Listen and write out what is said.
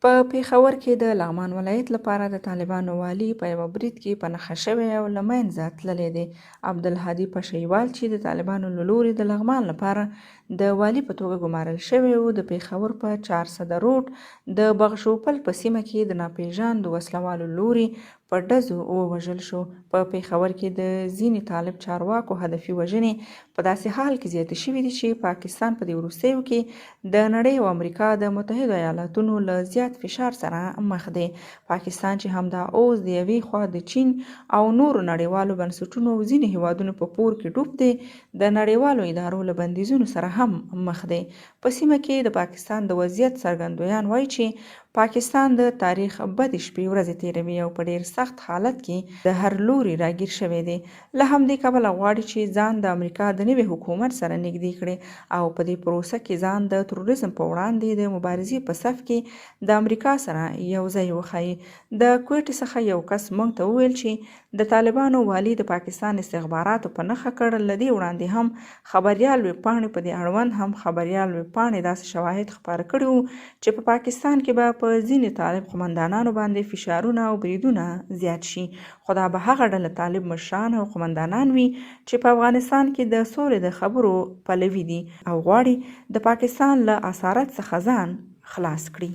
په پېښور کې د لغمان ولایت لپاره د طالبانو والي په یوه برید کې په نښه شوی او له منځه تللی دی. عبدالهادي پشیوال چې د طالبانو له لوري د لغمان لپاره د والي په توګه ګمارل شوی و، د پېښور په 400 روډ د بغشوپل په سیمه کې د ناپېژاندو وسلوالو لوري په ډزو ووژل شو. په پېښور کې د ځینې طالب چارواکو هدفي وژنې په داسې حال کې زیاتې شوې دي چې پاکستان په دې وروستیو کې د نړۍ او امریکا د متحدو ایالاتونو له زیات فشار سره مخ دی. پاکستان چې همدا اوس د یوې خوا د چین او نورو نړیوالو بنسټونو او ځینې هیوادونو په پور کې ډوب دی، د نړیوالو ادارو له بندیزونو سره هم مخ دی. په سیمه کې د پاکستان د وضعیت څرګندویان وایي چې پاکستان د تاریخ بدې شپې ورځې تیروي او په ډیر سخت حالت کې د هر لوري راګیر شوی دی. له همدې کبله غواړي چې ځان د امریکا د نوي حکومت سره نږدې کړي او په دې پروسه کې ځان د تروریزم په وړاندې د مبارزې په صف کې د امریکا سره یو ځای وښایي. د کویټ څخه یو کس موږ ته وویل چې د طالبانو والي د پاکستان استخباراتو په نښه کړ. له دې وړاندې هم خبریال ویبپاڼې په دې اړوند هم خبریال ویبپاڼې داسې شواهد خپاره کړي وو چې په پاکستان کې به په ځینې طالب قمندانانو باندې فشارونه او بریدونه زیات شي، خو دا به هغه ډله طالب مشران او قمندانان وي چې په افغانستان کې د سولې د خبرو پلوي دي او غواړي د پاکستان له اسارت څخه ځان خلاص کړي.